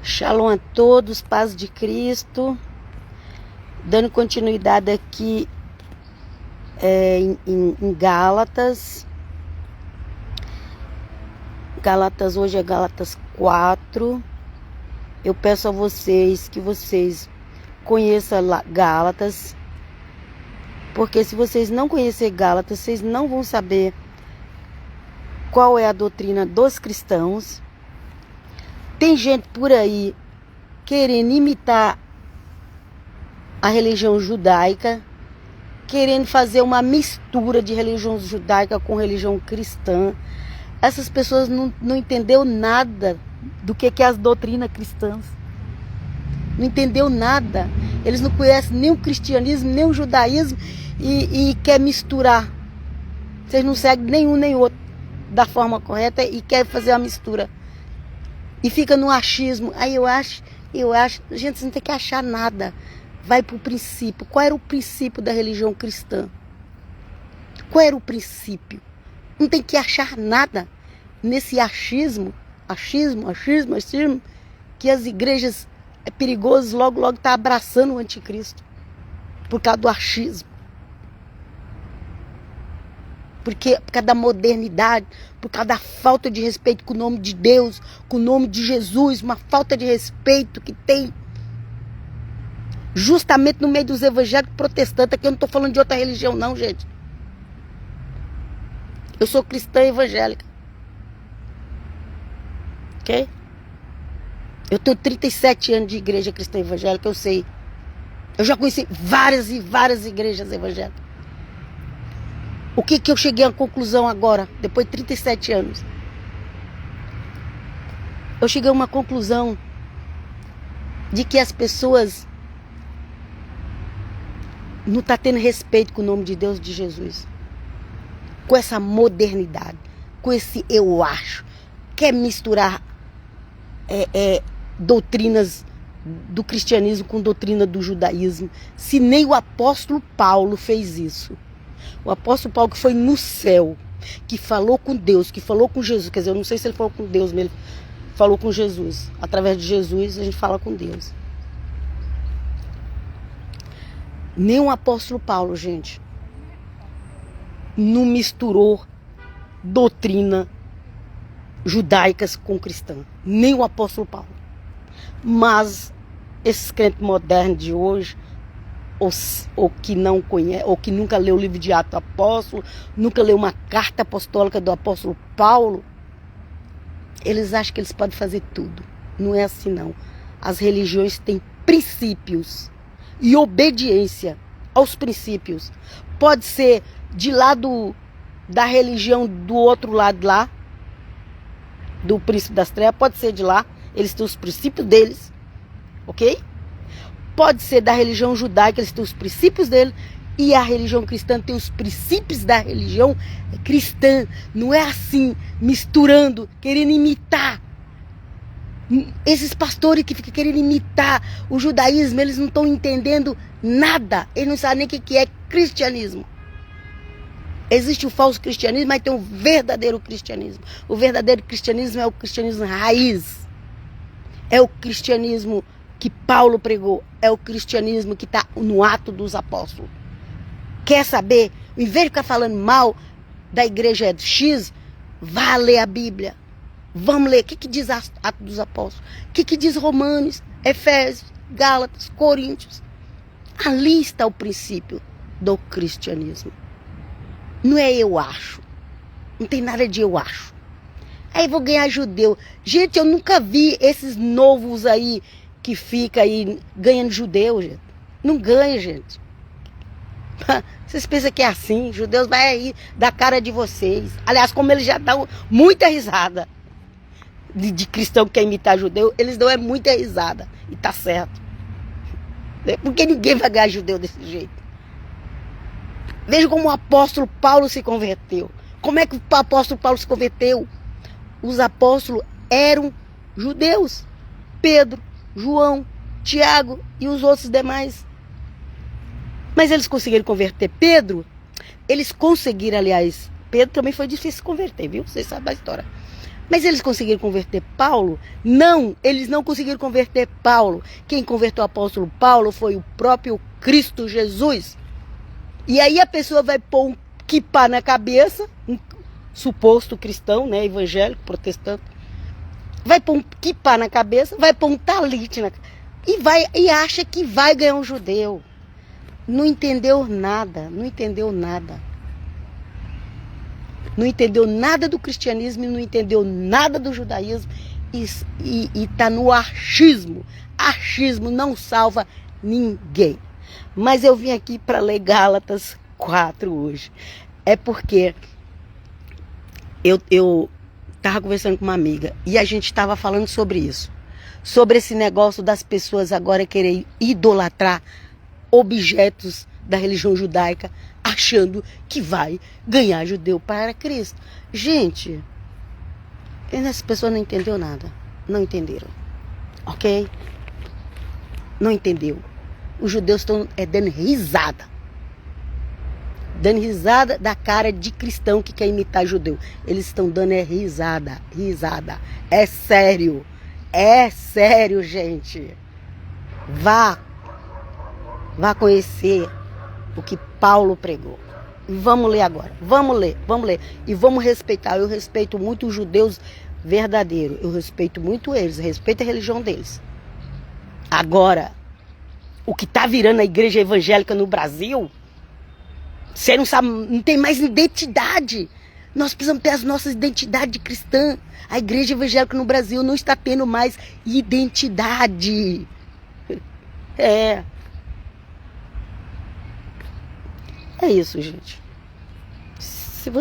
Shalom a todos, paz de Cristo. Dando continuidade aqui em Gálatas. Gálatas, hoje é Gálatas 4. Eu peço a vocês que vocês conheçam Gálatas, porque se vocês não conhecerem Gálatas, vocês não vão saber qual é a doutrina dos cristãos. Tem gente por aí querendo imitar a religião judaica, querendo fazer uma mistura de religião judaica com religião cristã. Essas pessoas não entenderam nada do que é as doutrinas cristãs. Não entendeu nada. Eles não conhecem nem o cristianismo, nem o judaísmo e quer misturar. Vocês não seguem nenhum nem outro da forma correta e querem fazer uma mistura. E fica no achismo. Aí eu acho. Gente, você não tem que achar nada. Vai para o princípio. Qual era o princípio da religião cristã? Qual era o princípio? Não tem que achar nada nesse achismo, que as igrejas é perigoso, logo tá abraçando o anticristo. Por causa do achismo. Por causa da modernidade, por causa da falta de respeito com o nome de Deus, com o nome de Jesus, uma falta de respeito que tem justamente no meio dos evangélicos protestantes. Aqui eu não estou falando de outra religião não, gente. Eu sou cristã evangélica. Ok? Eu tenho 37 anos de igreja cristã evangélica, eu sei. Eu já conheci várias e várias igrejas evangélicas. O que eu cheguei à conclusão agora, depois de 37 anos? Eu cheguei a uma conclusão de que as pessoas não estão tendo respeito com o nome de Deus, de Jesus. Com essa modernidade, com esse eu acho. Quer misturar doutrinas do cristianismo com doutrina do judaísmo. Se nem o apóstolo Paulo fez isso. O apóstolo Paulo, que foi no céu, que falou com Deus, que falou com Jesus. Quer dizer, eu não sei se ele falou com Deus, mas ele falou com Jesus. Através de Jesus a gente fala com Deus. Nem o apóstolo Paulo, gente, não misturou doutrina judaicas com cristã. Nem o apóstolo Paulo. Mas esses crentes modernos de hoje, ou que não conhece, ou que nunca leu o livro de Atos do Apóstolo, nunca leu uma carta apostólica do apóstolo Paulo, eles acham que eles podem fazer tudo. Não é assim não. As religiões têm princípios e obediência aos princípios. Pode ser de lado da religião do outro lado lá, do príncipe das trevas, pode ser de lá, eles têm os princípios deles, ok? Pode ser da religião judaica, eles têm os princípios dele, e a religião cristã tem os princípios da religião cristã. Não é assim, misturando, querendo imitar. Esses pastores que ficam querendo imitar o judaísmo, eles não estão entendendo nada. Eles não sabem nem o que é cristianismo. Existe o falso cristianismo, mas tem o verdadeiro cristianismo. O verdadeiro cristianismo é o cristianismo raiz. É o cristianismo que Paulo pregou, é o cristianismo que está no Atos dos Apóstolos. Quer saber? Em vez de ficar falando mal da igreja X, vá ler a Bíblia. Vamos ler. O que diz Atos dos Apóstolos? O que diz Romanos, Efésios, Gálatas, Coríntios? Ali está o princípio do cristianismo. Não é eu acho. Não tem nada de eu acho. Aí vou ganhar judeu. Gente, eu nunca vi esses novos aí que fica aí ganhando judeu, gente. Não ganha, gente. Vocês pensam que é assim? Judeus vai aí dar cara de vocês. Aliás, como eles já dão muita risada de cristão que quer imitar judeu, eles dão muita risada. E tá certo. Porque ninguém vai ganhar judeu desse jeito. Veja como o apóstolo Paulo se converteu. Como é que o apóstolo Paulo se converteu? Os apóstolos eram judeus. Pedro, João, Tiago e os outros demais. Mas eles conseguiram converter Pedro. Eles conseguiram, aliás. Pedro também foi difícil converter, viu? Vocês sabem da história. Mas eles conseguiram converter Paulo? Não, eles não conseguiram converter Paulo. Quem converteu o apóstolo Paulo foi o próprio Cristo Jesus. E aí a pessoa vai pôr um quipá na cabeça, um suposto cristão, né, evangélico, protestante, vai pôr um quipá na cabeça, vai pôr um talite na cabeça, e acha que vai ganhar um judeu. Não entendeu nada, não entendeu nada. Não entendeu nada do cristianismo, não entendeu nada do judaísmo e está no achismo. Achismo não salva ninguém. Mas eu vim aqui para ler Gálatas 4 hoje. É porque eu estava conversando com uma amiga e a gente estava falando sobre isso. Sobre esse negócio das pessoas agora querer idolatrar objetos da religião judaica, achando que vai ganhar judeu para Cristo. Gente, essas pessoas não entenderam nada. Não entenderam. Ok? Não entendeu. Os judeus estão dando risada. Dando risada da cara de cristão que quer imitar judeu. Eles estão dando risada. Risada. É sério. É sério, gente. Vá conhecer o que Paulo pregou. Vamos ler agora. Vamos ler. E vamos respeitar. Eu respeito muito os judeus verdadeiros. Eu respeito muito eles. Eu respeito a religião deles. Agora, o que está virando a igreja evangélica no Brasil, você não sabe, não tem mais identidade. Nós precisamos ter as nossas identidades cristãs. A igreja evangélica no Brasil não está tendo mais identidade. É isso, gente. Se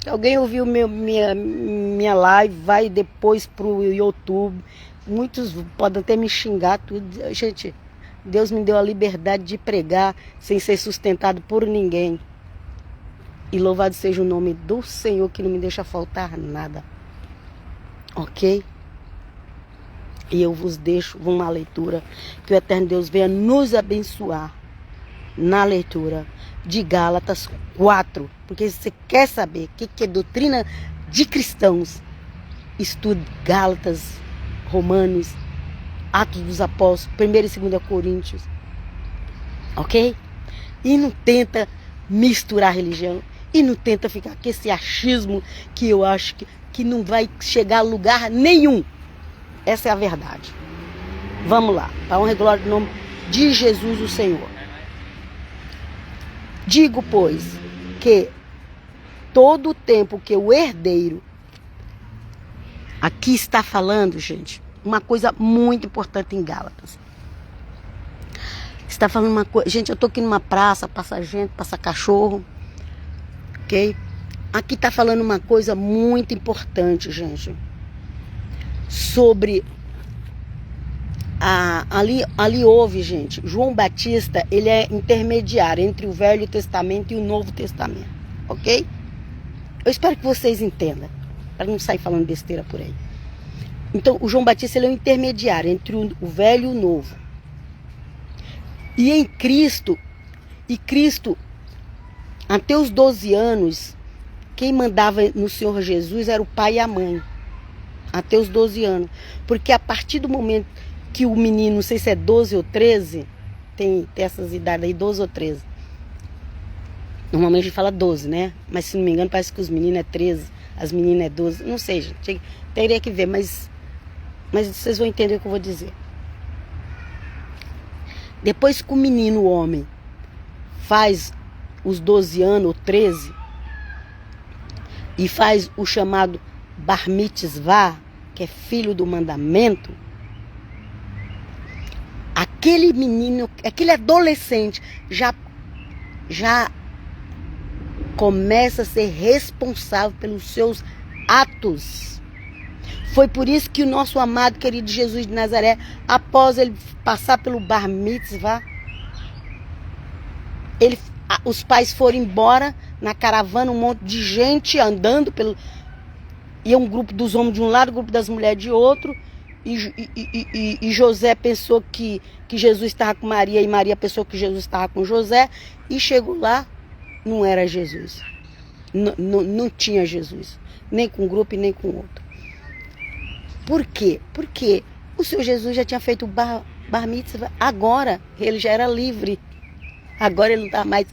alguém ouviu minha live, vai depois pro YouTube. Muitos podem até me xingar tudo. Gente, Deus me deu a liberdade de pregar sem ser sustentado por ninguém. E louvado seja o nome do Senhor, que não me deixa faltar nada. Ok? E eu vos deixo uma leitura, que o Eterno Deus venha nos abençoar na leitura de Gálatas 4. Porque se você quer saber o que é doutrina de cristãos, estude Gálatas, Romanos, Atos dos Apóstolos, 1 e 2 Coríntios. Ok? E não tenta misturar religião. E não tenta ficar com esse achismo que eu acho que não vai chegar a lugar nenhum. Essa é a verdade. Vamos lá. Para honra e glória do nome de Jesus o Senhor. Digo, pois, que todo o tempo que o herdeiro... Aqui está falando, gente, uma coisa muito importante em Gálatas. Está falando uma coisa... Gente, eu estou aqui numa praça, passa gente, passa cachorro. Ok? Aqui está falando uma coisa muito importante, gente. Sobre... Ali houve, gente, João Batista, ele é intermediário entre o Velho Testamento e o Novo Testamento. Ok? Eu espero que vocês entendam, para não sair falando besteira por aí. Então, o João Batista, ele é um intermediário entre o Velho e o Novo. E em Cristo, até os 12 anos, quem mandava no Senhor Jesus era o pai e a mãe. Até os 12 anos. Porque a partir do momento que o menino, não sei se é 12 ou 13, tem essas idades aí, 12 ou 13. Normalmente a gente fala 12, né? Mas se não me engano, parece que os meninos é 13, as meninas é 12. Não sei, gente. Teria que ver, mas vocês vão entender o que eu vou dizer. Depois que o menino, o homem, faz os 12 anos ou 13 e faz o chamado Bar Mitzvah, que é filho do mandamento, aquele menino, aquele adolescente já começa a ser responsável pelos seus atos. Foi por isso que o nosso amado querido Jesus de Nazaré, após ele passar pelo Bar Mitzvah, os pais foram embora na caravana, um monte de gente andando ia um grupo dos homens de um lado, um grupo das mulheres de outro, e José pensou que Jesus estava com Maria, e Maria pensou que Jesus estava com José, e chegou lá, não era Jesus, não tinha Jesus. nem com um grupo e nem com outro. Por quê? Porque o Senhor Jesus já tinha feito o bar mitzvah, agora ele já era livre. Agora ele não está mais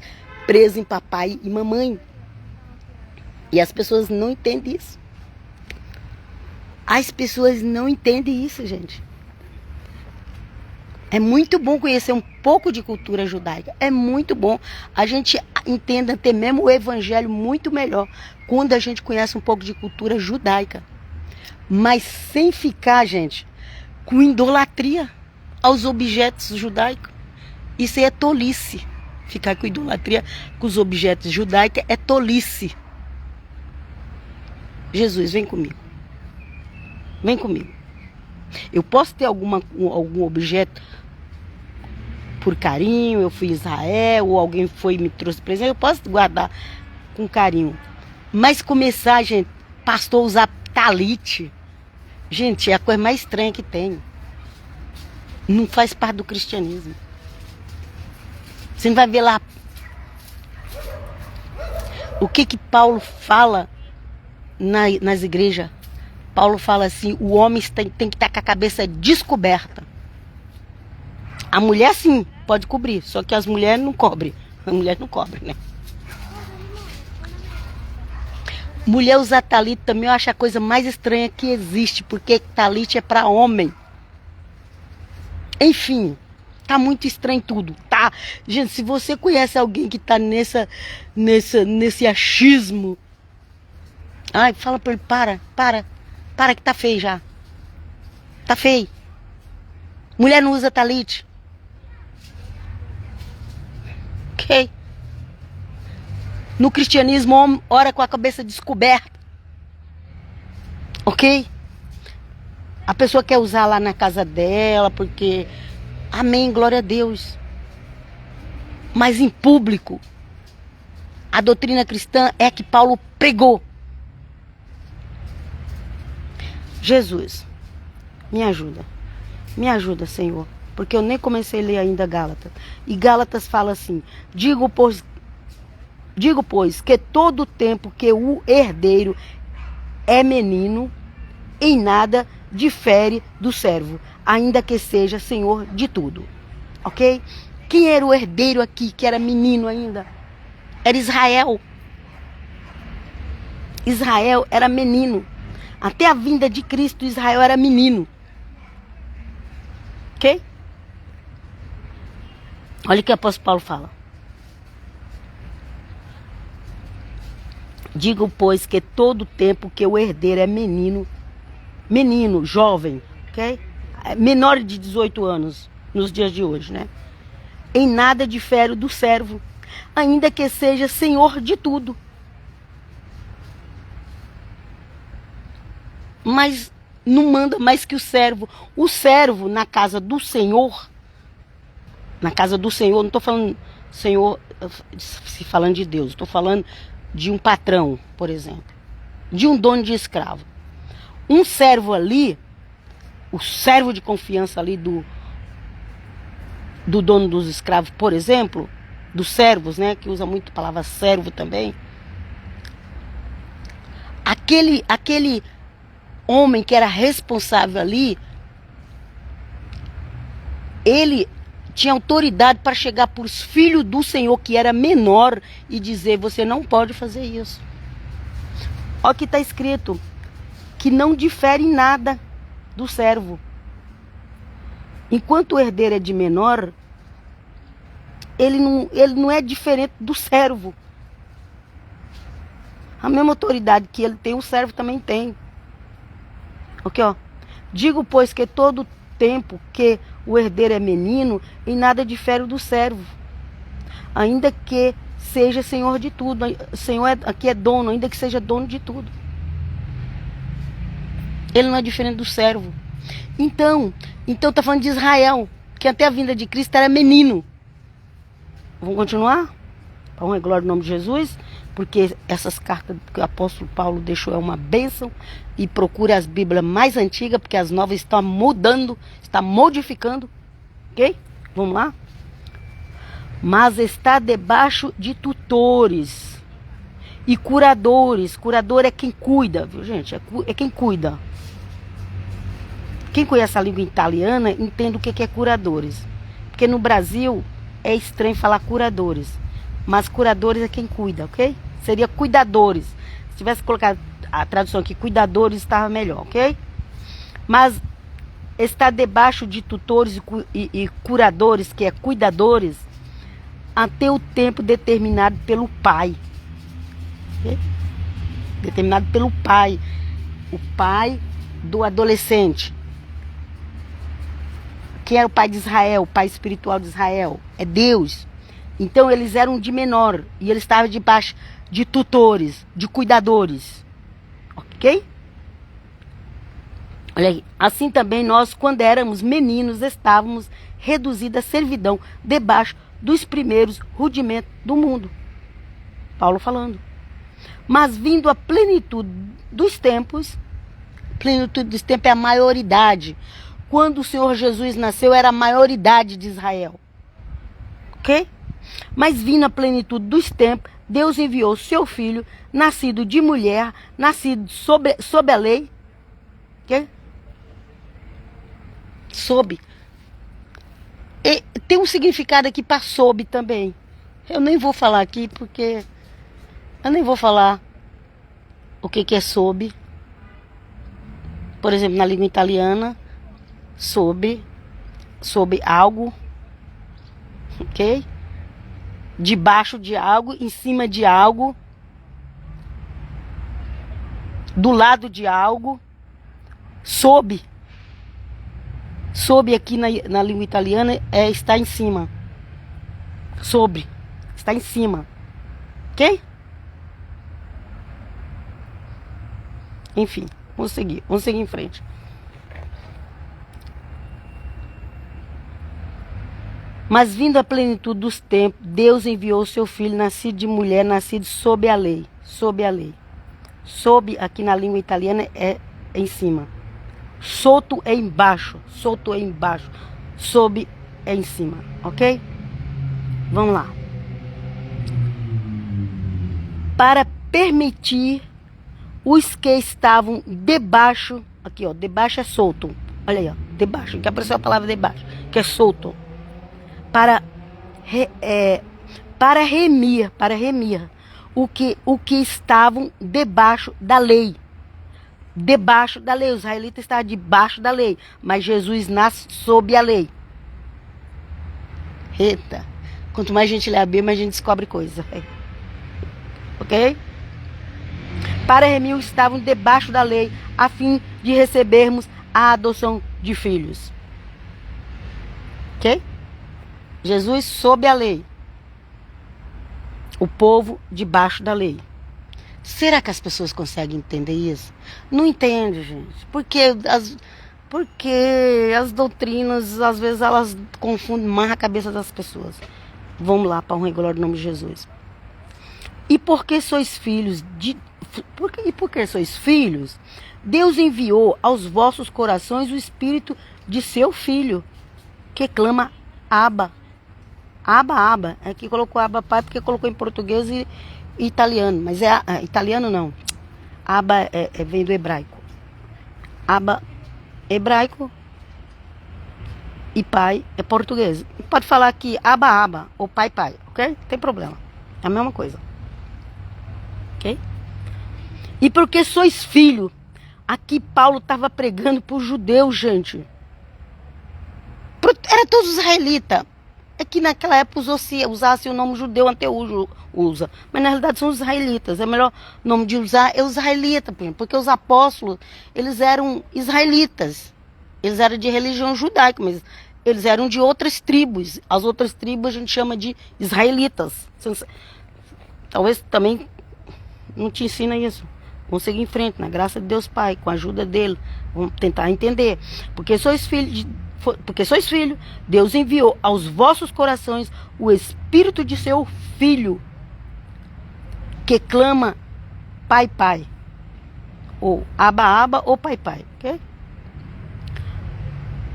preso em papai e mamãe. E as pessoas não entendem isso. As pessoas não entendem isso, gente. É muito bom conhecer um pouco de cultura judaica. É muito bom. A gente entenda ter mesmo o evangelho muito melhor quando a gente conhece um pouco de cultura judaica. Mas sem ficar, gente, com idolatria aos objetos judaicos. Isso aí é tolice. Ficar com idolatria com os objetos judaicos é tolice. Jesus, vem comigo. Vem comigo. Eu posso ter algum objeto por carinho, eu fui a Israel, ou alguém foi e me trouxe presente, eu posso guardar com carinho. Mas começar, gente, pastor usar talite, gente, é a coisa mais estranha que tem. Não faz parte do cristianismo. Você não vai ver lá o que Paulo fala nas igrejas. Paulo fala assim, o homem tem que estar com a cabeça descoberta. A mulher sim, pode cobrir, só que as mulheres não cobrem. A mulher não cobre, né? Mulher usar talite também eu acho a coisa mais estranha que existe, porque talite é para homem. Enfim, tá muito estranho tudo, tá? Gente, se você conhece alguém que tá nesse achismo, ai, fala pra ele, para que tá feio já. Tá feio. Mulher não usa talite. Ok? No cristianismo, homem ora com a cabeça descoberta. Ok? A pessoa quer usar lá na casa dela, porque... Amém, glória a Deus. Mas em público, a doutrina cristã é a que Paulo pregou. Jesus, me ajuda. Me ajuda, Senhor. Porque eu nem comecei a ler ainda Gálatas. E Gálatas fala assim, Digo, pois, que todo tempo que o herdeiro é menino, em nada difere do servo, ainda que seja senhor de tudo. Ok? Quem era o herdeiro aqui, que era menino ainda? Era Israel. Israel era menino. Até a vinda de Cristo, Israel era menino. Ok? Olha o que o apóstolo Paulo fala. Digo, pois, que todo tempo que o herdeiro é menino, jovem, ok? Menor de 18 anos, nos dias de hoje, né? Em nada difere do servo, ainda que seja senhor de tudo. Mas não manda mais que o servo. O servo na casa do Senhor, não estou falando Senhor, se falando de Deus, estou falando de um patrão, por exemplo, de um dono de escravo. Um servo ali, o servo de confiança ali do dono dos escravos, por exemplo, dos servos, né, que usa muito a palavra servo também. Aquele homem que era responsável ali, ele tinha autoridade para chegar para os filhos do Senhor que era menor e dizer, você não pode fazer isso. Olha que está escrito, que não difere em nada do servo. Enquanto o herdeiro é de menor, ele não é diferente do servo. A mesma autoridade que ele tem, o servo também tem. Ok, ó. Digo, pois, que todo tempo que o herdeiro é menino, em nada difere do servo. Ainda que seja senhor de tudo. Senhor aqui é dono, ainda que seja dono de tudo. Ele não é diferente do servo. Então tá falando de Israel, que até a vinda de Cristo era menino. Vamos continuar? Para honra e glória do nome de Jesus, porque essas cartas que o apóstolo Paulo deixou é uma bênção. E procure as Bíblias mais antigas, porque as novas estão mudando, está modificando. Ok? Vamos lá? Mas está debaixo de tutores. e curadores. Curador é quem cuida, viu, gente? É quem cuida. Quem conhece a língua italiana entende o que é curadores. Porque no Brasil é estranho falar curadores. Mas curadores é quem cuida, ok? Seria cuidadores. Se tivesse colocado a tradução aqui, cuidadores, estava melhor, ok? Mas está debaixo de tutores e curadores, que é cuidadores, até o tempo determinado pelo pai. Okay? Determinado pelo pai. O pai do adolescente. Quem era o pai de Israel? O pai espiritual de Israel? É Deus. Então eles eram de menor. E eles estavam debaixo de tutores, de cuidadores. Ok? Olha aí. Assim também nós, quando éramos meninos, estávamos reduzidos à servidão, debaixo dos primeiros rudimentos do mundo. Paulo falando. Mas vindo a plenitude dos tempos é a maioridade. Quando o Senhor Jesus nasceu, era a maioridade de Israel. Ok? Mas vindo a plenitude dos tempos, Deus enviou seu filho, nascido de mulher, nascido sob a lei. Ok? Sob. E tem um significado aqui para sob também. Eu nem vou falar aqui porque eu nem vou falar o que é sob. Por exemplo, na língua italiana, sob algo, ok? Debaixo de algo, em cima de algo, do lado de algo, sob. Sob aqui na língua italiana é estar em cima. Sobre, está em cima, ok? Enfim, vamos seguir em frente. Mas vindo a plenitude dos tempos, Deus enviou seu filho, nascido de mulher, nascido sob a lei. Sob a lei. Sob, aqui na língua italiana, é em cima. Solto é embaixo. Solto é embaixo. Sob é em cima. Ok? Vamos lá. Para permitir os que estavam debaixo. Aqui, ó. Debaixo é solto. Olha aí, ó. Debaixo. Que apareceu a palavra debaixo. Que é solto. Para remir o que estavam debaixo da lei. Debaixo da lei. Os israelitas estavam debaixo da lei. Mas Jesus nasce sob a lei. Eita. Quanto mais a gente lê a Bíblia, mais a gente descobre coisa. Ok? Para remir os que estavam debaixo da lei, a fim de recebermos a adoção de filhos. Ok? Jesus sob a lei. O povo debaixo da lei. Será que as pessoas conseguem entender isso? Não entende, gente. Porque as doutrinas, às vezes, elas confundem mais a cabeça das pessoas. Vamos lá, para honra e glória do nome de Jesus. E porque sois filhos porque sois filhos, Deus enviou aos vossos corações o espírito de seu filho, que clama Abba. Abba. Aqui colocou Abba pai porque colocou em português e italiano. Mas italiano não. Abba vem do hebraico. Abba hebraico e pai é português. Pode falar aqui Abba ou pai, ok? Não tem problema. É a mesma coisa. Ok? E porque sois filho. Aqui Paulo estava pregando para os judeus, gente. Era todos israelitas. É que naquela época usasse o nome judeu, até hoje usa. Mas na realidade são os israelitas. É melhor nome de usar é os israelitas, porque os apóstolos, eles eram israelitas. Eles eram de religião judaica, mas eles eram de outras tribos. As outras tribos a gente chama de israelitas. Talvez também não te ensina isso. Vamos seguir em frente, na graça de Deus Pai, com a ajuda dele. Vamos tentar entender. Porque sois filhos, Deus enviou aos vossos corações o Espírito de seu Filho, que clama Pai, Pai. Ou Abba, ou Pai, Pai. Ok?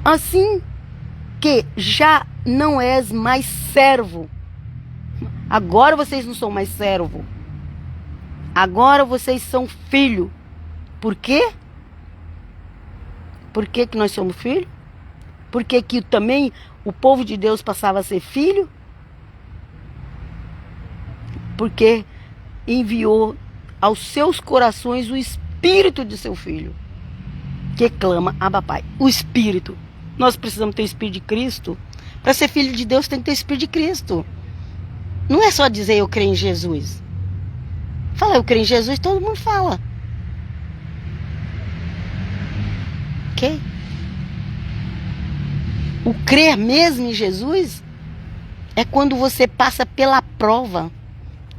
Assim que já não és mais servo. Agora vocês não são mais servo. Agora vocês são filho. Por quê? Por que nós somos filhos? Por que também o povo de Deus passava a ser filho? Porque enviou aos seus corações o Espírito de seu Filho, que clama, Abba Pai. O Espírito. Nós precisamos ter o Espírito de Cristo. Para ser filho de Deus tem que ter o Espírito de Cristo. Não é só dizer eu creio em Jesus. Fala eu creio em Jesus, todo mundo fala. Ok? O crer mesmo em Jesus é quando você passa pela prova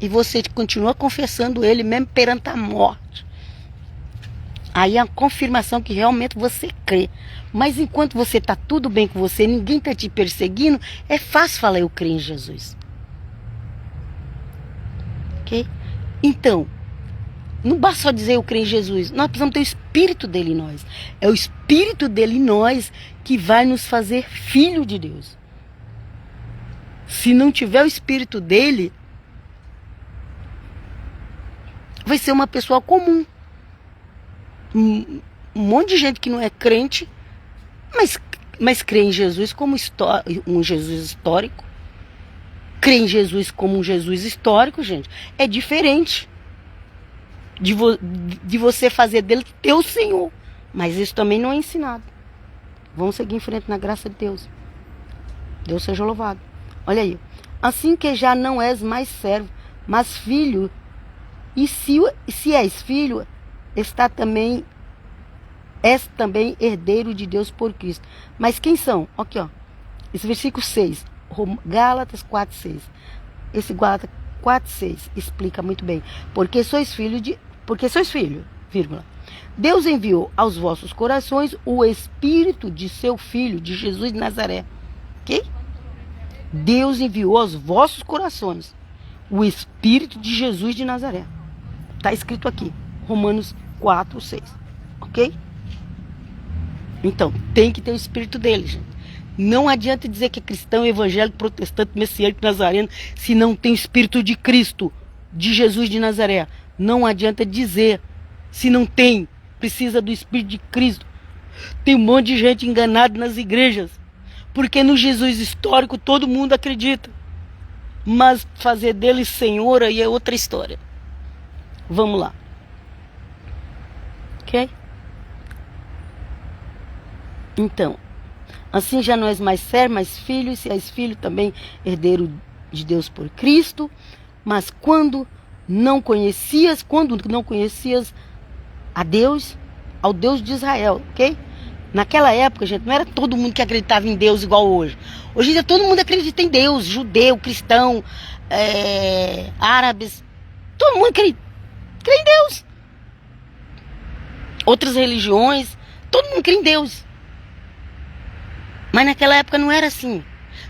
e você continua confessando Ele mesmo perante a morte. Aí é a confirmação que realmente você crê. Mas enquanto você está tudo bem com você, ninguém está te perseguindo, é fácil falar eu creio em Jesus. Ok? Então, não basta só dizer eu creio em Jesus. Nós precisamos ter o Espírito dele em nós. É o Espírito dele em nós que vai nos fazer filho de Deus. Se não tiver o Espírito dele, vai ser uma pessoa comum. Um monte de gente que não é crente, mas crê em Jesus como um Jesus histórico. Crê em Jesus como um Jesus histórico, gente. É diferente de você fazer dele teu Senhor. Mas isso também não é ensinado. Vamos seguir em frente na graça de Deus. Deus seja louvado. Olha aí. Assim que já não és mais servo, mas filho. E se és filho, és também herdeiro de Deus por Cristo. Mas quem são? Aqui, ó. Esse versículo 6. Gálatas 4:6. Esse Gálatas 4:6 explica muito bem. Porque sois filho, vírgula. Deus enviou aos vossos corações o Espírito de seu Filho, de Jesus de Nazaré. Ok? Deus enviou aos vossos corações o Espírito de Jesus de Nazaré. Está escrito aqui, Romanos 4:6. Ok? Então, tem que ter o Espírito dele, gente. Não adianta dizer que é cristão, evangélico, protestante, messiânico, nazareno, se não tem o Espírito de Cristo, de Jesus de Nazaré. Não adianta dizer se não tem. Precisa do Espírito de Cristo. Tem um monte de gente enganada nas igrejas. Porque no Jesus histórico todo mundo acredita. Mas fazer dele Senhor aí é outra história. Vamos lá. Ok? Então, assim já não és mais servo, mas filho, e se és filho também herdeiro de Deus por Cristo. Mas quando não conhecias a Deus, ao Deus de Israel, ok? Naquela época, gente, não era todo mundo que acreditava em Deus igual hoje. Hoje em dia todo mundo acredita em Deus, judeu, cristão, árabes, todo mundo crê em Deus. Outras religiões, todo mundo crê em Deus. Mas naquela época não era assim.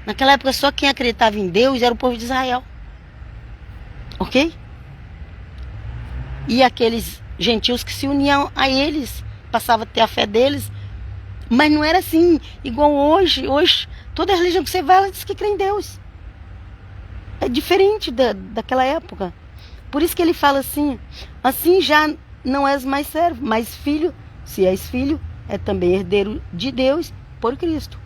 Naquela época só quem acreditava em Deus era o povo de Israel. Ok? E aqueles gentios que se uniam a eles, passavam a ter a fé deles. Mas não era assim, igual hoje. Hoje, toda religião que você vai, ela diz que crê em Deus. É diferente daquela época. Por isso que ele fala assim, assim já não és mais servo, mas filho. Se és filho, é também herdeiro de Deus por Cristo.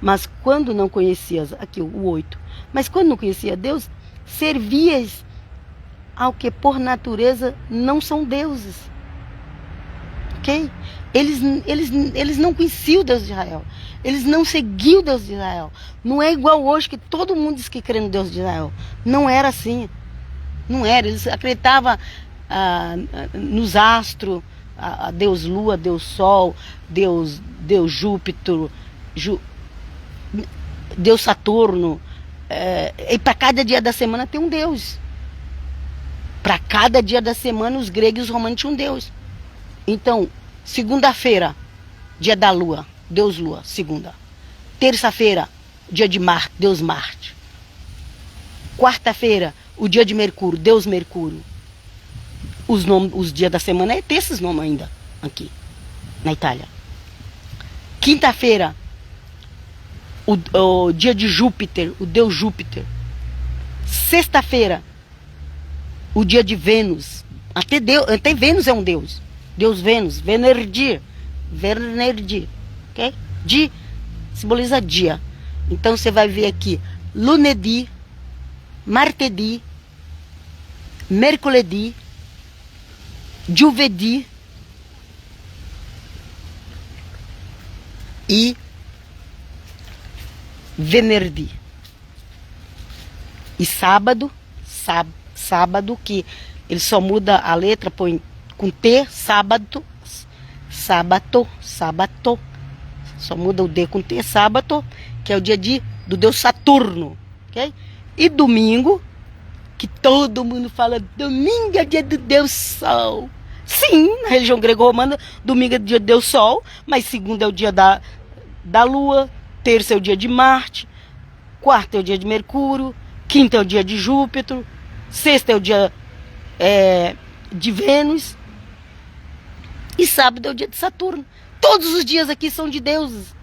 Mas quando não conhecias, aqui o 8, mas quando não conhecia Deus, servias ao que por natureza não são deuses. Ok? Eles não conheciam o Deus de Israel. Eles não seguiam o Deus de Israel. Não é igual hoje que todo mundo diz que crê no Deus de Israel. Não era assim. Não era. Eles acreditavam nos astros, a Deus Lua, Deus Sol, Deus Júpiter, Deus Saturno. E para cada dia da semana tem um Deus. Para cada dia da semana os gregos e os romanos tinham um Deus. Então, segunda-feira, dia da Lua, Deus Lua, segunda. Terça-feira, dia de Marte, Deus Marte. Quarta-feira, o dia de Mercúrio, Deus Mercúrio. Os dias da semana tem esses nomes ainda, aqui, na Itália. Quinta-feira, o dia de Júpiter, o Deus Júpiter. Sexta-feira, o dia de Vênus. Até Vênus é um deus. Deus Vênus, Venerdi, ok? Di simboliza dia. Então você vai ver aqui lunedi, martedi, mercoledì, giovedì e venerdì. E sábado, sábado que ele só muda a letra, põe com T, sábado, sábato, só muda o D com T, sábado, que é o dia do deus Saturno, ok? E domingo, que todo mundo fala, domingo é dia do deus Sol. Sim, na religião grego-romana, domingo é dia do deus Sol, mas segunda é o dia da Lua, terça é o dia de Marte, quarta é o dia de Mercúrio, quinta é o dia de Júpiter, sexta é o dia de Vênus e sábado é o dia de Saturno. Todos os dias aqui são de deuses.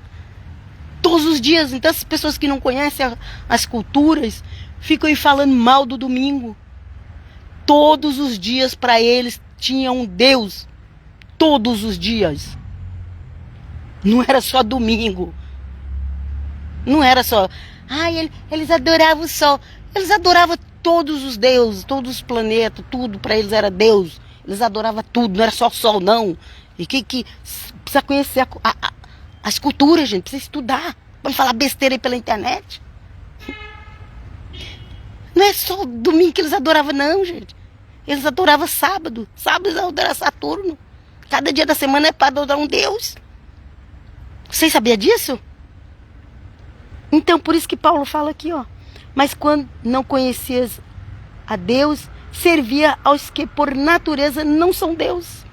Todos os dias. Então as pessoas que não conhecem as culturas ficam aí falando mal do domingo. Todos os dias para eles tinha um Deus. Todos os dias. Não era só domingo. Não era só... eles adoravam o sol. Eles adoravam todos os deuses, todos os planetas, tudo para eles era Deus. Eles adoravam tudo, não era só o sol, não. E que precisa conhecer as culturas, gente, precisa estudar. Para falar besteira aí pela internet. Não é só domingo que eles adoravam, não, gente. Eles adoravam sábado. Sábado eles adoravam Saturno. Cada dia da semana é para adorar um Deus. Vocês sabiam disso? Então, por isso que Paulo fala aqui, ó. Mas quando não conhecias a Deus, servia aos que por natureza não são Deus.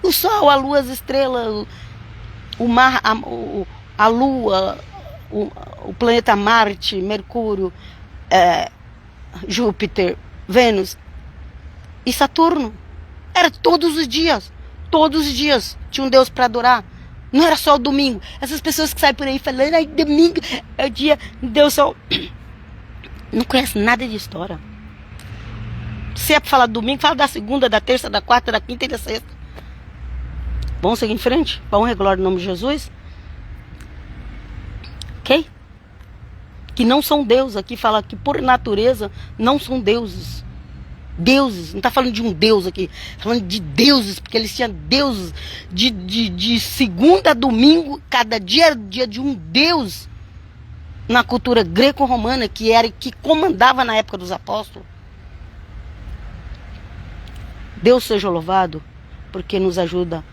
O sol, a lua, as estrelas, o mar, a lua, o planeta Marte, Mercúrio, Júpiter, Vênus e Saturno. Era todos os dias. Todos os dias tinha um Deus para adorar. Não era só o domingo. Essas pessoas que saem por aí falando, domingo é o dia Deus só... Não conhece nada de história. Se é para falar domingo, fala da segunda, da terça, da quarta, da quinta e da sexta. Vamos seguir em frente? Para honra e glória no nome de Jesus. Ok? Que não são deuses. Aqui fala que por natureza não são deuses. Deuses. Não está falando de um deus aqui. Está falando de deuses. Porque eles tinham deuses. De segunda a domingo. Cada dia era o dia de um deus. Na cultura greco-romana. Que comandava na época dos apóstolos. Deus seja louvado. Porque nos ajuda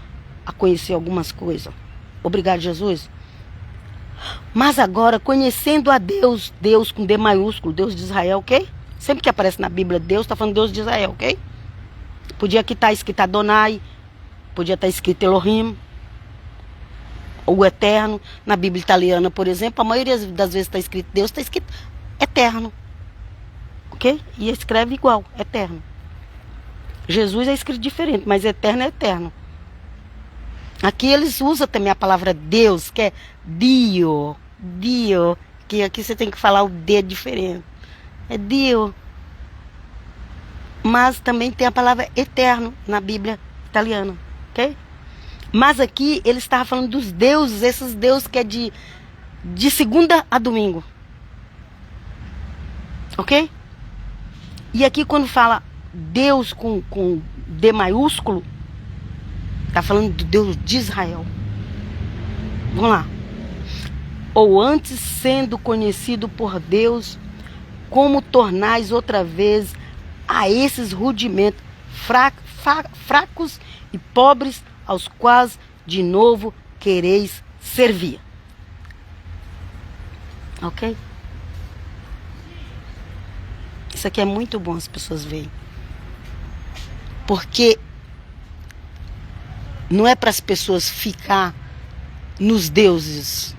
a conhecer algumas coisas. Obrigado, Jesus. Mas agora, conhecendo a Deus, Deus com D maiúsculo, Deus de Israel, ok? Sempre que aparece na Bíblia Deus, está falando Deus de Israel, ok? Podia aqui estar escrito Adonai, podia estar escrito Elohim, ou Eterno. Na Bíblia italiana, por exemplo, a maioria das vezes está escrito Deus, está escrito Eterno, ok? E escreve igual, Eterno. Jesus é escrito diferente, mas Eterno é Eterno. Aqui eles usam também a palavra Deus, que é Dio, que aqui você tem que falar o D diferente. É Dio. Mas também tem a palavra eterno na Bíblia italiana, ok? Mas aqui ele estava falando dos deuses, esses deuses que é de segunda a domingo. Ok? E aqui quando fala Deus com D maiúsculo, está falando do Deus de Israel. Vamos lá. Ou antes sendo conhecido por Deus, como tornais outra vez a esses rudimentos fracos e pobres, aos quais de novo quereis servir. Ok? Isso aqui é muito bom as pessoas verem. Porque não é para as pessoas ficar nos deuses.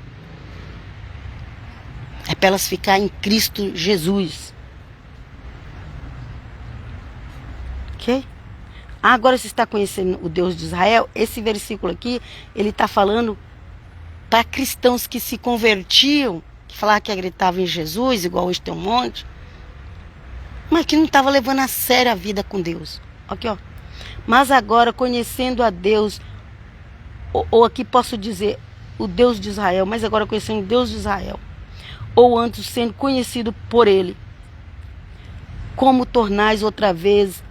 É para elas ficar em Cristo Jesus. Ok? Agora você está conhecendo o Deus de Israel. Esse versículo aqui, ele está falando para cristãos que se convertiam, que falavam que acreditavam em Jesus, igual hoje tem um monte. mas que não estava levando a sério a vida com Deus. Aqui, ó. Mas agora, conhecendo a Deus, ou aqui posso dizer o Deus de Israel, mas agora conhecendo o Deus de Israel, ou antes sendo conhecido por ele, como tornais outra vez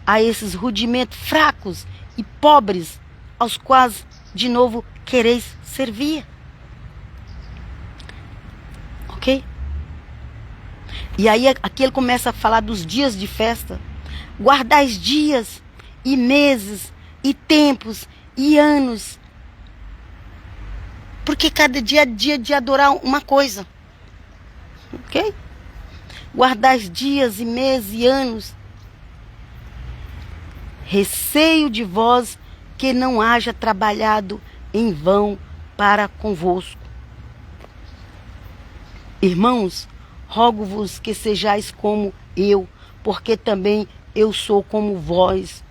a esses rudimentos fracos e pobres, aos quais de novo quereis servir? Ok? E aí aqui ele começa a falar dos dias de festa. Guardais dias e meses e tempos e anos, porque cada dia é dia de adorar uma coisa. Ok? Guardais dias e meses e anos. Receio de vós que não haja trabalhado em vão para convosco. Irmãos, rogo-vos que sejais como eu, porque também eu sou como vós.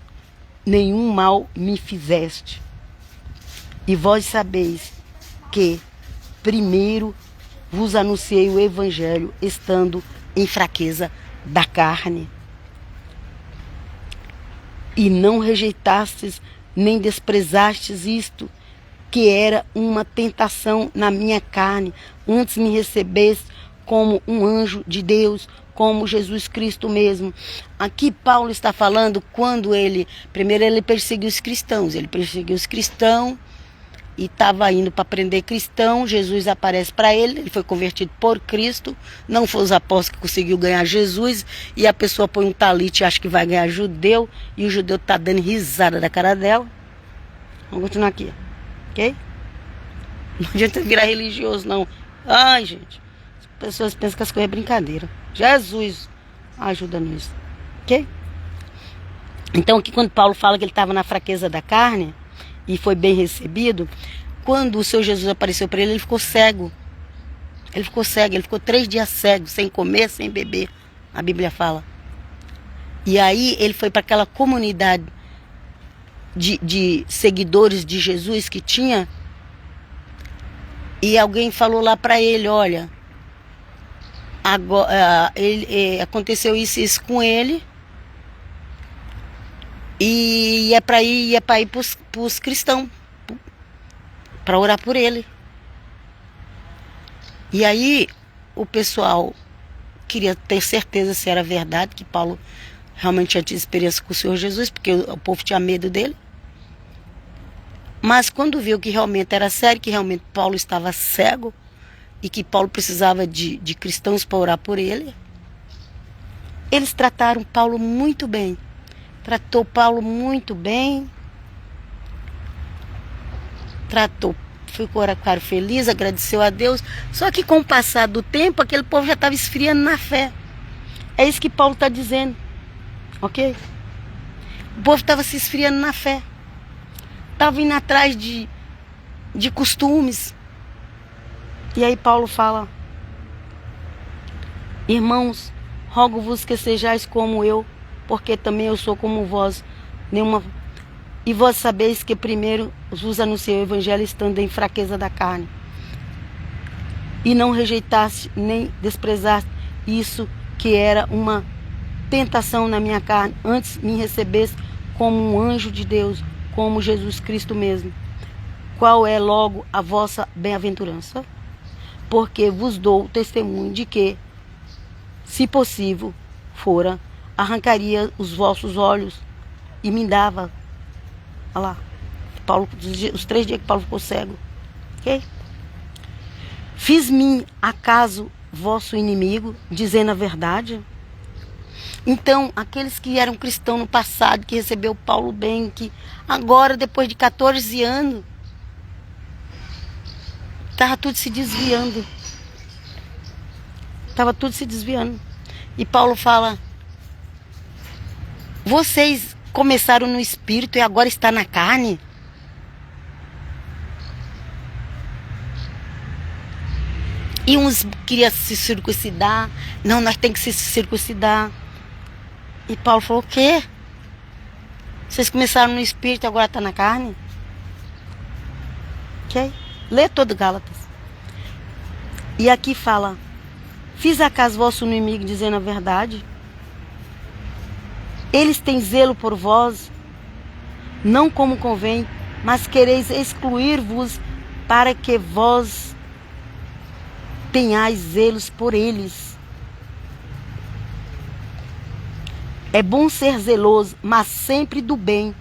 Nenhum mal me fizeste. E vós sabeis que primeiro vos anunciei o evangelho, estando em fraqueza da carne. E não rejeitastes, nem desprezastes isto, que era uma tentação na minha carne. Antes me recebeste como um anjo de Deus, como Jesus Cristo mesmo. Aqui Paulo está falando quando primeiro ele perseguiu os cristãos. Ele perseguiu os cristãos e estava indo para prender cristão. Jesus aparece para ele foi convertido por Cristo. Não foi os apóstolos que conseguiu ganhar Jesus. E a pessoa põe um talite e acha que vai ganhar judeu. E o judeu está dando risada da cara dela. Vamos continuar aqui. Ok? Não adianta virar religioso, não. Ai, gente. As pessoas pensam que as coisas é brincadeira. Jesus ajuda nisso. Ok? Então aqui quando Paulo fala que ele estava na fraqueza da carne e foi bem recebido, quando o seu Jesus apareceu para ele, ele ficou cego. Ele ficou cego, ele ficou 3 dias cego, sem comer, sem beber. A Bíblia fala. E aí ele foi para aquela comunidade de seguidores de Jesus que tinha. E alguém falou lá para ele, olha, agora, aconteceu isso com ele. E é para ir para os cristãos, para orar por ele. E aí o pessoal queria ter certeza se era verdade, que Paulo realmente tinha tido experiência com o Senhor Jesus, porque o povo tinha medo dele. Mas quando viu que realmente era sério, que realmente Paulo estava cego, e que Paulo precisava de cristãos para orar por ele, eles trataram Paulo muito bem. Tratou Paulo muito bem. Ficou feliz, agradeceu a Deus. Só que com o passar do tempo, aquele povo já estava esfriando na fé. É isso que Paulo está dizendo. Ok? O povo estava se esfriando na fé. Estava indo atrás de costumes. E aí Paulo fala: irmãos, rogo-vos que sejais como eu, porque também eu sou como vós. E vós sabeis que primeiro vos anunciei o evangelho estando em fraqueza da carne. E não rejeitaste nem desprezaste isso, que era uma tentação na minha carne. Antes me recebeste como um anjo de Deus, como Jesus Cristo mesmo. Qual é logo a vossa bem-aventurança? Porque vos dou testemunho de que, se possível fora, arrancaria os vossos olhos e me dava. Olha lá, Paulo, os 3 dias que Paulo ficou cego. Ok? Fiz-me acaso vosso inimigo, dizendo a verdade? Então, aqueles que eram cristãos no passado, que recebeu Paulo bem, que agora, depois de 14 anos, estava tudo se desviando. Estava tudo se desviando. E Paulo fala: vocês começaram no espírito e agora está na carne? E uns queriam se circuncidar. Não, nós temos que se circuncidar. E Paulo falou: o quê? Vocês começaram no espírito e agora está na carne? Ok? Lê todo Gálatas. E aqui fala: fiz acaso vosso inimigo dizendo a verdade? Eles têm zelo por vós, não como convém, mas quereis excluir-vos para que vós tenhais zelos por eles. É bom ser zeloso, mas sempre do bem,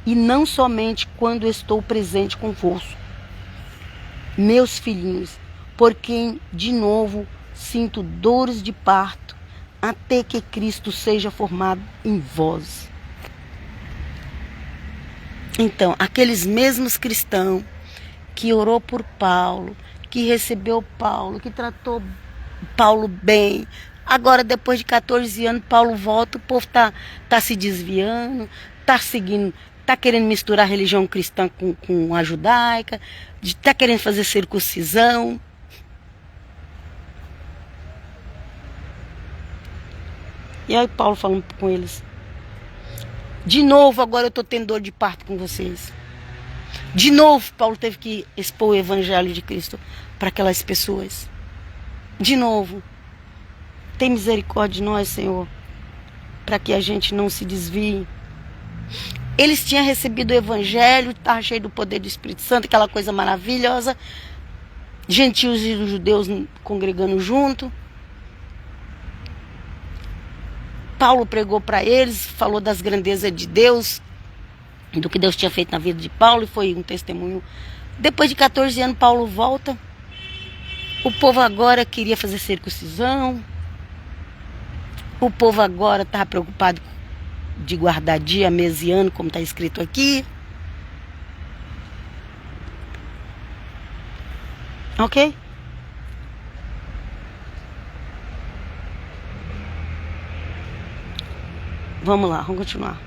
e não somente quando estou presente convosco. Meus filhinhos, por quem de novo sinto dores de parto, até que Cristo seja formado em vós. Então, aqueles mesmos cristãos que orou por Paulo, que recebeu Paulo, que tratou Paulo bem, agora depois de 14 anos Paulo volta, o povo tá se desviando, tá seguindo, tá querendo misturar a religião cristã com a judaica, tá querendo fazer circuncisão. E aí Paulo falando com eles: de novo agora eu estou tendo dor de parto com vocês. De novo Paulo teve que expor o evangelho de Cristo para aquelas pessoas. De novo. Tem misericórdia de nós, Senhor, para que a gente não se desvie. Eles tinham recebido o evangelho, estavam cheios do poder do Espírito Santo, aquela coisa maravilhosa. Gentios e judeus congregando junto. Paulo pregou para eles, falou das grandezas de Deus, do que Deus tinha feito na vida de Paulo, e foi um testemunho. Depois de 14 anos, Paulo volta. O povo agora queria fazer circuncisão. O povo agora estava preocupado de guardar dia, mês e ano, como está escrito aqui. Ok? Vamos lá, vamos continuar.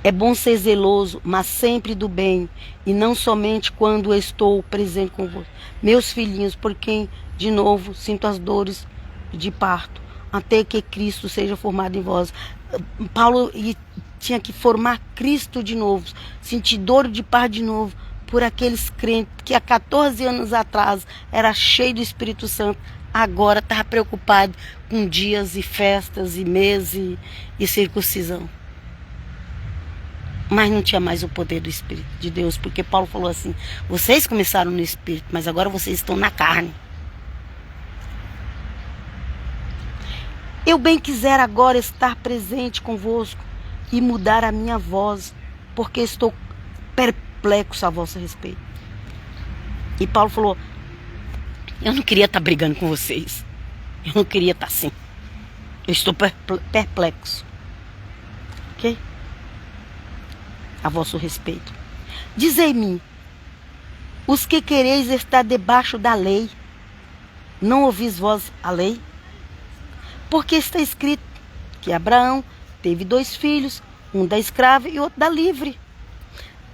É bom ser zeloso, mas sempre do bem, e não somente quando estou presente convosco. Meus filhinhos, por quem, de novo, sinto as dores de parto, até que Cristo seja formado em vós. Paulo tinha que formar Cristo de novo, sentir dor de parto de novo, por aqueles crentes que há 14 anos atrás era cheio do Espírito Santo, agora estava preocupado com dias e festas e meses e circuncisão. Mas não tinha mais o poder do Espírito de Deus, porque Paulo falou assim: vocês começaram no Espírito, mas agora vocês estão na carne. Eu bem quiser agora estar presente convosco e mudar a minha voz, porque estou perplexo a vosso respeito. E Paulo falou: eu não queria estar brigando com vocês, eu não queria estar assim, eu estou perplexo. Ok? A vosso respeito. Dizei-me, os que quereis estar debaixo da lei, não ouvis vós a lei? Porque está escrito que Abraão teve 2 filhos, um da escrava e outro da livre.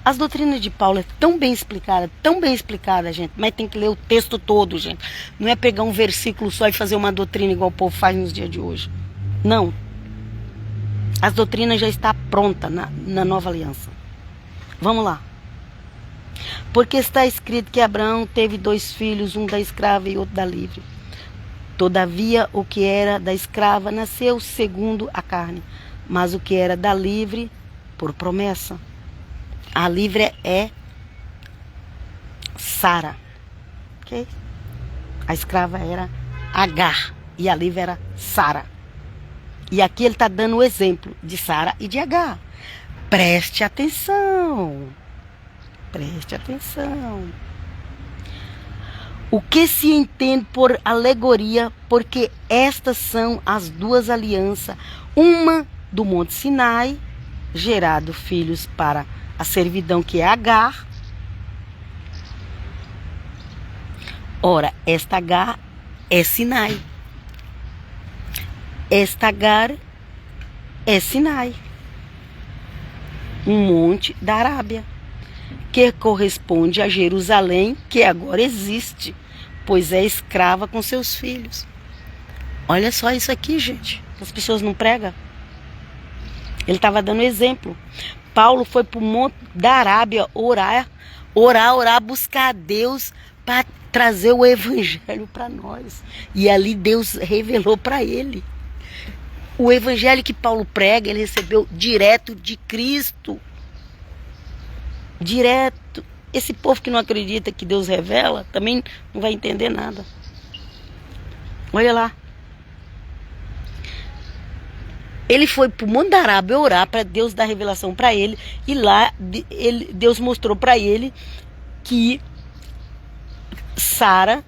As doutrinas de Paulo é tão bem explicada, gente, mas tem que ler o texto todo, gente. Não é pegar um versículo só e fazer uma doutrina igual o povo faz nos dias de hoje. Não. As doutrinas já estão prontas na nova aliança. Vamos lá. Porque está escrito que Abraão teve 2 filhos, um da escrava e outro da livre. Todavia, o que era da escrava nasceu segundo a carne, mas o que era da livre, por promessa. A livre é Sara. Ok? A escrava era Agar e a livre era Sara. E aqui ele está dando o exemplo de Sara e de Agar. Preste atenção. Preste atenção. O que se entende por alegoria, porque estas são as 2 alianças, uma do Monte Sinai, gerado filhos para a servidão que é Agar. Ora, esta Agar é Sinai. Esta Agar é Sinai, um monte da Arábia, que corresponde a Jerusalém, que agora existe, pois é escrava com seus filhos. Olha só isso aqui, gente. As pessoas não pregam. Ele estava dando exemplo. Paulo foi para o monte da Arábia orar, buscar a Deus para trazer o evangelho para nós. E ali Deus revelou para ele. O evangelho que Paulo prega, ele recebeu direto de Cristo. Direto. Esse povo que não acredita que Deus revela, também não vai entender nada. Olha lá. Ele foi para o Monte da Arábia orar para Deus dar revelação para ele. E lá Deus mostrou para ele que Sara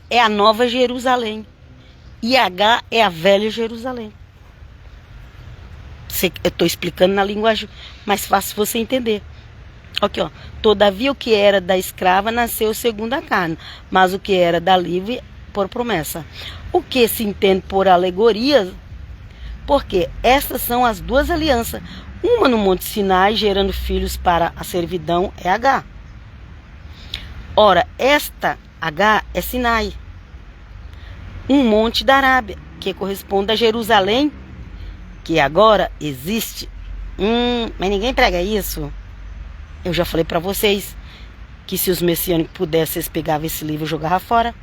é a nova Jerusalém. E H é a velha Jerusalém. Eu estou explicando na linguagem mais fácil você entender. Aqui, ó. Todavia o que era da escrava nasceu segundo a carne, mas o que era da livre por promessa. O que se entende por alegoria, porque estas são as duas alianças. Uma no Monte Sinai, gerando filhos para a servidão, é H. Ora, esta H é Sinai, um monte da Arábia, que corresponde a Jerusalém, que agora existe. Mas ninguém prega isso. Eu já falei para vocês que se os messiânicos pudessem, eles pegavam esse livro e jogavam fora.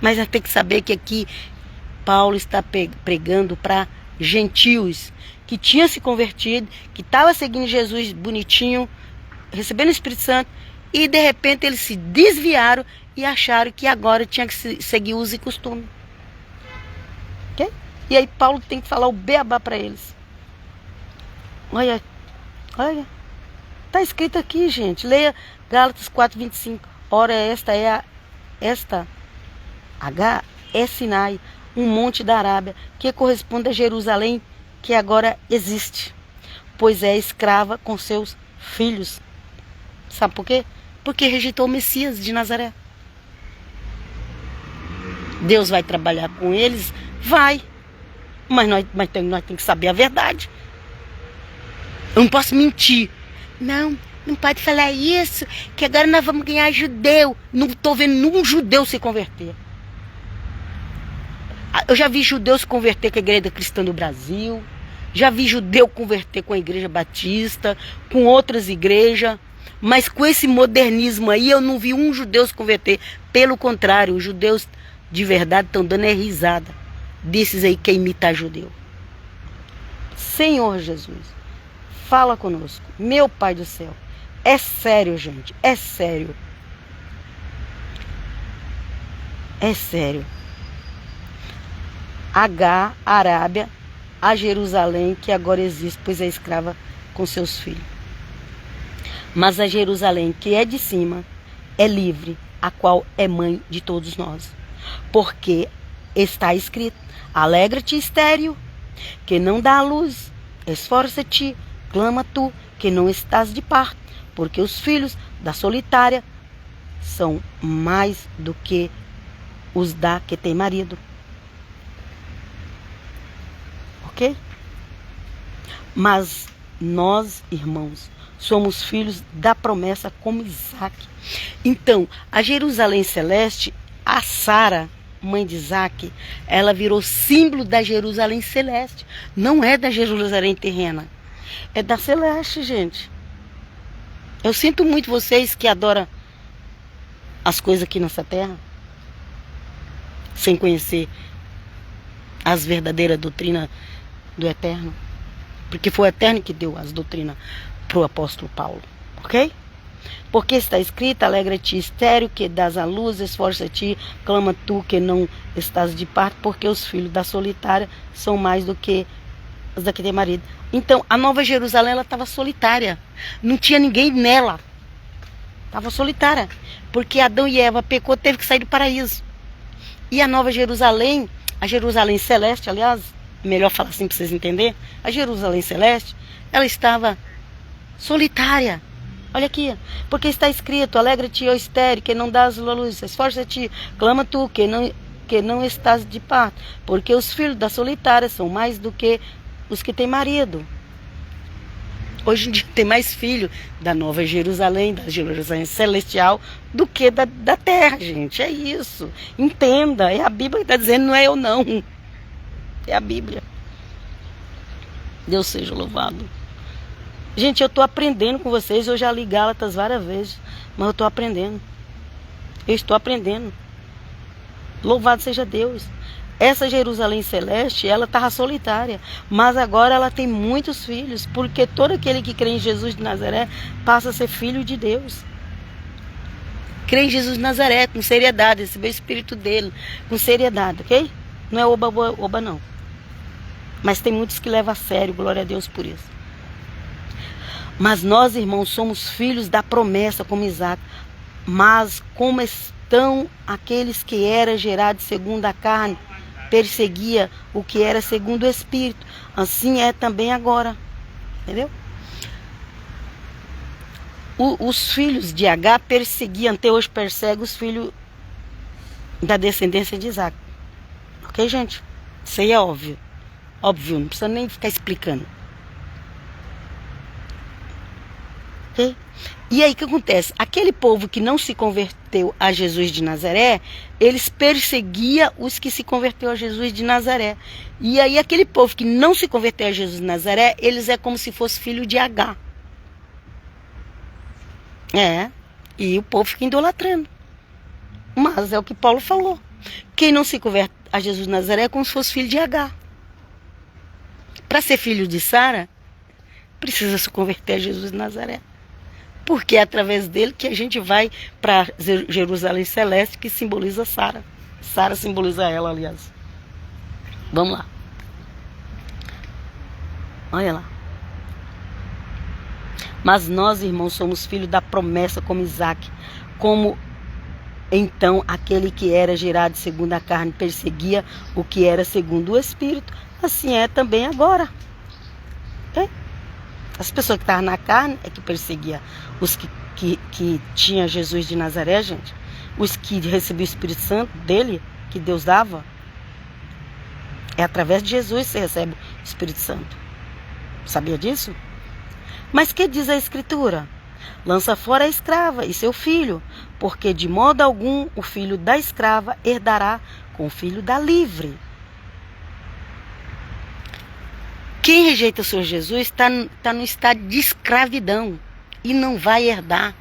Mas tem que saber que aqui Paulo está pregando para gentios que tinham se convertido, que estavam seguindo Jesus bonitinho, recebendo o Espírito Santo, e de repente eles se desviaram e acharam que agora tinha que seguir uso e costume. Ok? E aí Paulo tem que falar o beabá para eles. Olha, olha. Está escrito aqui, gente. Leia Gálatas 4:25. Ora, esta H é Sinai, um monte da Arábia, que corresponde a Jerusalém, que agora existe, pois é escrava com seus filhos. Sabe por quê? Porque rejeitou o Messias de Nazaré. Deus vai trabalhar com eles? Vai. Mas nós temos que saber a verdade. Eu não posso mentir. Não pode falar isso, que agora nós vamos ganhar judeu. Não estou vendo nenhum judeu se converter. Eu já vi judeu se converter com a Igreja Cristã do Brasil. Já vi judeu converter com a Igreja Batista, com outras igrejas. Mas com esse modernismo aí, eu não vi um judeu se converter. Pelo contrário, os judeus de verdade estão dando risada desses aí que imitam judeu. Senhor Jesus, fala conosco. Meu Pai do céu. É sério, gente. É sério. É sério. H, Arábia, a Jerusalém, que agora existe, pois é escrava com seus filhos. Mas a Jerusalém, que é de cima, é livre, a qual é mãe de todos nós. Porque está escrito: alegra-te, estéril, que não dá à luz, esforça-te, clama tu, que não estás de parto, porque os filhos da solitária são mais do que os da que tem marido. Ok? Mas nós, irmãos, somos filhos da promessa como Isaac. Então, a Jerusalém celeste, a Sara, mãe de Isaac, ela virou símbolo da Jerusalém celeste. Não é da Jerusalém terrena. É da celeste, gente. Eu sinto muito vocês que adoram as coisas aqui nessa terra, sem conhecer as verdadeiras doutrinas do Eterno. Porque foi o Eterno que deu as doutrinas para o apóstolo Paulo. Ok? Porque está escrito: alegra-te, estéril, que dás à luz, esforça-te, clama tu, que não estás de parto, porque os filhos da solitária são mais do que os da que tem marido. Então, a Nova Jerusalém, ela estava solitária. Não tinha ninguém nela. Estava solitária. Porque Adão e Eva pecou, teve que sair do paraíso. E a Nova Jerusalém, a Jerusalém celeste, aliás, melhor falar assim para vocês entenderem, a Jerusalém celeste, ela estava solitária. Olha aqui, porque está escrito: alegra-te, ó estéril, que não dás a luz, esforça-te, clama tu, que não estás de parto, porque os filhos da solitária são mais do que os que têm marido. Hoje em dia tem mais filho da Nova Jerusalém, da Jerusalém celestial, do que da terra, gente. É isso. Entenda, é a Bíblia que está dizendo, não é eu não. É a Bíblia. Deus seja louvado. Gente, eu estou aprendendo com vocês. Eu já li Gálatas várias vezes, mas eu estou aprendendo. Eu estou aprendendo. Louvado seja Deus. Essa Jerusalém celeste, ela estava solitária, mas agora ela tem muitos filhos, porque todo aquele que crê em Jesus de Nazaré passa a ser filho de Deus. Crê em Jesus de Nazaré com seriedade, receber o Espírito dele com seriedade, ok? Não é oba não. Mas tem muitos que levam a sério, glória a Deus por isso. Mas nós, irmãos, somos filhos da promessa como Isaac. Mas como estão aqueles que eram gerados segundo a carne, perseguia o que era segundo o Espírito. Assim é também agora. Entendeu? Os filhos de H perseguiam, até hoje perseguem os filhos da descendência de Isaac. Ok, gente? Isso aí é óbvio. Óbvio, não precisa nem ficar explicando. Ok? E aí o que acontece? Aquele povo que não se converteu a Jesus de Nazaré, eles perseguiam os que se converteu a Jesus de Nazaré. E aí aquele povo que não se converteu a Jesus de Nazaré, eles é como se fosse filho de H. E o povo fica idolatrando. Mas é o que Paulo falou. Quem não se converte a Jesus de Nazaré é como se fosse filho de H. Para ser filho de Sara, precisa se converter a Jesus de Nazaré. Porque é através dele que a gente vai para Jerusalém Celeste, que simboliza Sara. Sara simboliza ela, aliás. Vamos lá. Olha lá. Mas nós, irmãos, somos filhos da promessa como Isaac. Como então aquele que era gerado segundo a carne perseguia o que era segundo o Espírito. Assim é também agora. As pessoas que estavam na carne é que perseguia os que tinham Jesus de Nazaré, gente. Os que recebiam o Espírito Santo dele, que Deus dava. É através de Jesus que você recebe o Espírito Santo. Sabia disso? Mas que diz a Escritura? Lança fora a escrava e seu filho, porque de modo algum o filho da escrava herdará com o filho da livre. Quem rejeita o Senhor Jesus está no estado de escravidão e não vai herdar.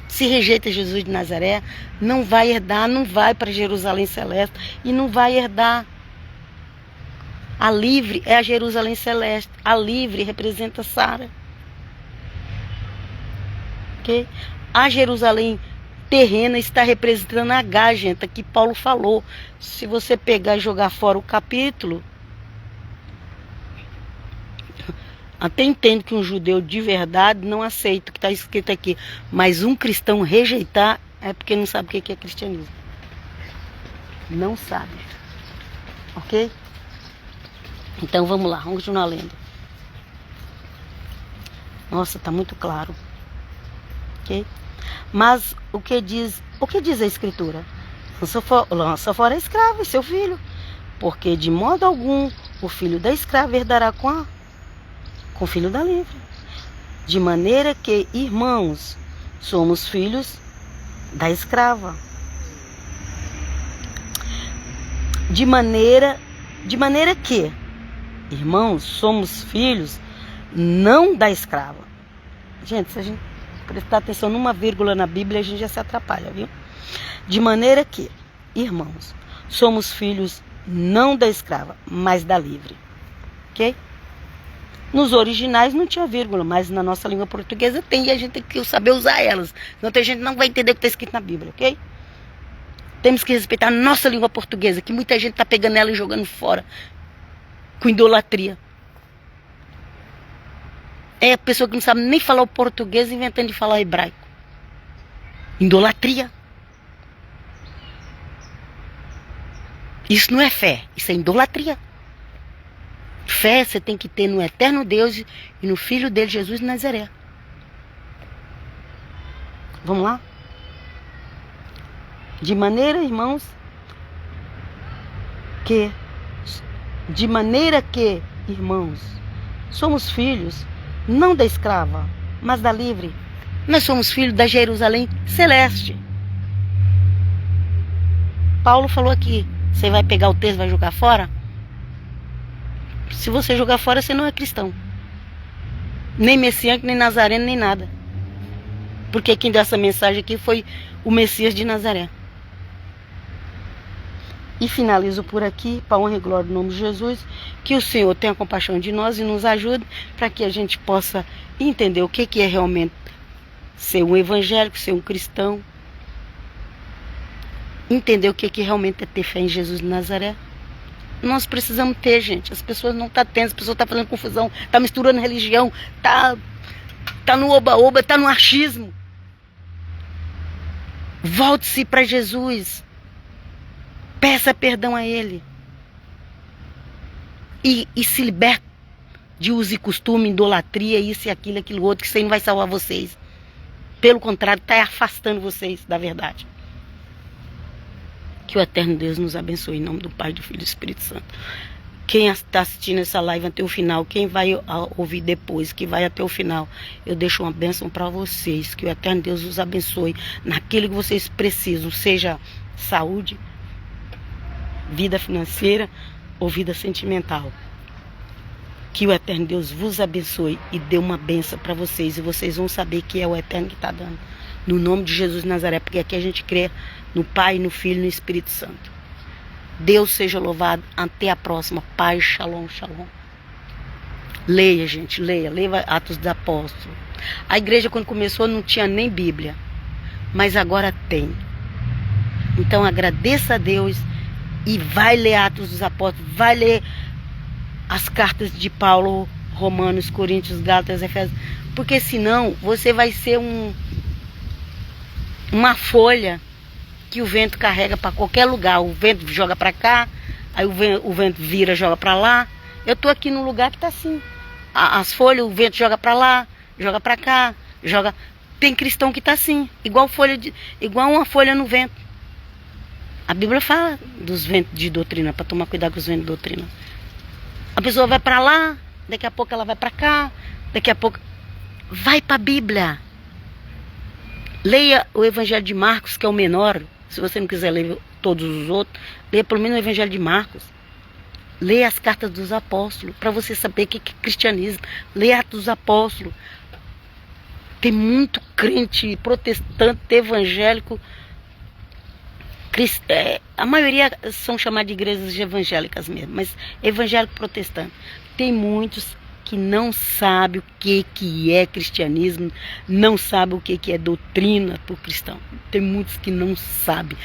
Se rejeita Jesus de Nazaré, não vai herdar, não vai para Jerusalém Celeste e não vai herdar. A livre é a Jerusalém Celeste, a livre representa Sara. Okay? A Jerusalém terrena está representando H, gente, que Paulo falou. Se você pegar e jogar fora o capítulo, até entendo que um judeu de verdade não aceita o que está escrito aqui. Mas um cristão rejeitar é porque não sabe o que é cristianismo. Não sabe. Ok? Então vamos lá, vamos continuar lendo. Nossa, está muito claro. Ok? Mas o que diz a Escritura? Lança fora a escrava e seu filho. Porque de modo algum o filho da escrava herdará com o filho da livre. De maneira que, irmãos, somos filhos da escrava. De maneira que, irmãos, somos filhos não da escrava. Gente, se a gente prestar atenção numa vírgula na Bíblia, a gente já se atrapalha, viu? De maneira que, irmãos, somos filhos não da escrava, mas da livre. Ok? Nos originais não tinha vírgula, mas na nossa língua portuguesa tem e a gente tem que saber usar elas. Senão a gente não vai entender o que está escrito na Bíblia, ok? Temos que respeitar a nossa língua portuguesa, que muita gente está pegando ela e jogando fora, com idolatria. É a pessoa que não sabe nem falar o português inventando de falar hebraico. Idolatria. Isso não é fé, isso é idolatria. Fé você tem que ter no eterno Deus e no Filho dele, Jesus de Nazaré. Vamos lá? De maneira, irmãos, irmãos, somos filhos não da escrava, mas da livre. Nós somos filhos da Jerusalém Celeste. Paulo falou aqui, você vai pegar o texto e vai jogar fora? Se você jogar fora, você não é cristão. Nem messiânico, nem nazareno, nem nada. Porque quem deu essa mensagem aqui foi o Messias de Nazaré. E finalizo por aqui, para honra e glória do nome de Jesus, que o Senhor tenha compaixão de nós e nos ajude para que a gente possa entender o que é realmente ser um evangélico, ser um cristão, entender o que realmente é ter fé em Jesus de Nazaré. Nós precisamos ter, gente. As pessoas não estão tendo, as pessoas estão fazendo confusão, estão misturando religião, tá no oba-oba, tá no achismo. Volte-se para Jesus. Peça perdão a Ele. E se liberte de uso e costume, idolatria, isso e aquilo outro, que isso aí não vai salvar vocês. Pelo contrário, está afastando vocês da verdade. Que o eterno Deus nos abençoe em nome do Pai, do Filho e do Espírito Santo. Quem está assistindo essa live até o final, quem vai ouvir depois, que vai até o final, eu deixo uma bênção para vocês. Que o eterno Deus os abençoe naquilo que vocês precisam, seja saúde, vida financeira ou vida sentimental. Que o eterno Deus vos abençoe e dê uma bênção para vocês. E vocês vão saber que é o eterno que está dando. No nome de Jesus de Nazaré, porque aqui a gente crê no Pai, no Filho e no Espírito Santo. Deus seja louvado. Até a próxima. Pai, shalom, shalom. Leia, gente, leia. Leia Atos dos Apóstolos. A igreja, quando começou, não tinha nem Bíblia. Mas agora tem. Então agradeça a Deus e vai ler Atos dos Apóstolos. Vai ler as cartas de Paulo, Romanos, Coríntios, Gálatas, Efésios. Porque senão você vai ser uma folha que o vento carrega para qualquer lugar. O vento joga para cá, aí o vento vira, joga para lá. Eu tô aqui num lugar que tá assim. As folhas, o vento joga para lá, joga para cá, joga. Tem cristão que tá assim, igual uma folha no vento. A Bíblia fala dos ventos de doutrina, para tomar cuidado com os ventos de doutrina. A pessoa vai para lá, daqui a pouco ela vai para cá, daqui a pouco vai para a Bíblia. Leia o Evangelho de Marcos, que é o menor. Se você não quiser ler todos os outros, leia pelo menos o Evangelho de Marcos. Leia as cartas dos apóstolos, para você saber o que é cristianismo. Leia Atos dos Apóstolos. Tem muito crente protestante, evangélico. A maioria são chamadas de igrejas evangélicas mesmo, mas evangélico protestante. Tem muitos que não sabem o que é cristianismo, não sabem o que é doutrina por cristão. Tem muitos que não sabem.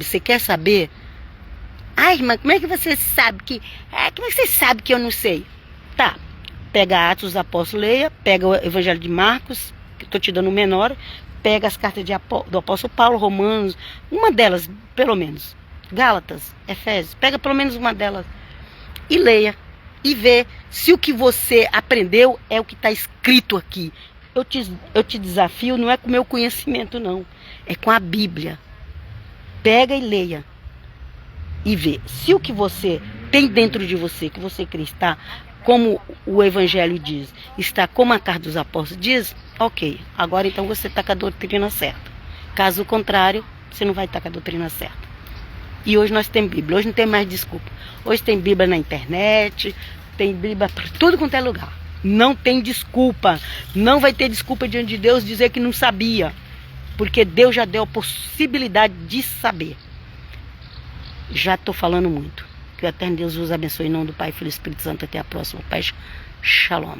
Você quer saber? Ai, irmã, como é que você sabe que... como é que você sabe que eu não sei? Tá, pega Atos dos Apóstolos, leia, pega o Evangelho de Marcos, que estou te dando o menor, pega as cartas do apóstolo Paulo, Romanos, uma delas, pelo menos, Gálatas, Efésios, pega pelo menos uma delas e leia. E ver se o que você aprendeu é o que está escrito aqui. Eu te desafio, não é com o meu conhecimento, não. É com a Bíblia. Pega e leia. E vê se o que você tem dentro de você, que você crê, está como o Evangelho diz, está como a carta dos apóstolos diz, ok. Agora então você está com a doutrina certa. Caso contrário, você não vai estar com a doutrina certa. E hoje nós temos Bíblia, hoje não tem mais desculpa. Hoje tem Bíblia na internet, tem Bíblia para tudo quanto é lugar. Não tem desculpa, não vai ter desculpa diante de Deus dizer que não sabia. Porque Deus já deu a possibilidade de saber. Já estou falando muito. Que o eterno Deus vos abençoe em nome do Pai, Filho e Espírito Santo. Até a próxima. Pai, shalom.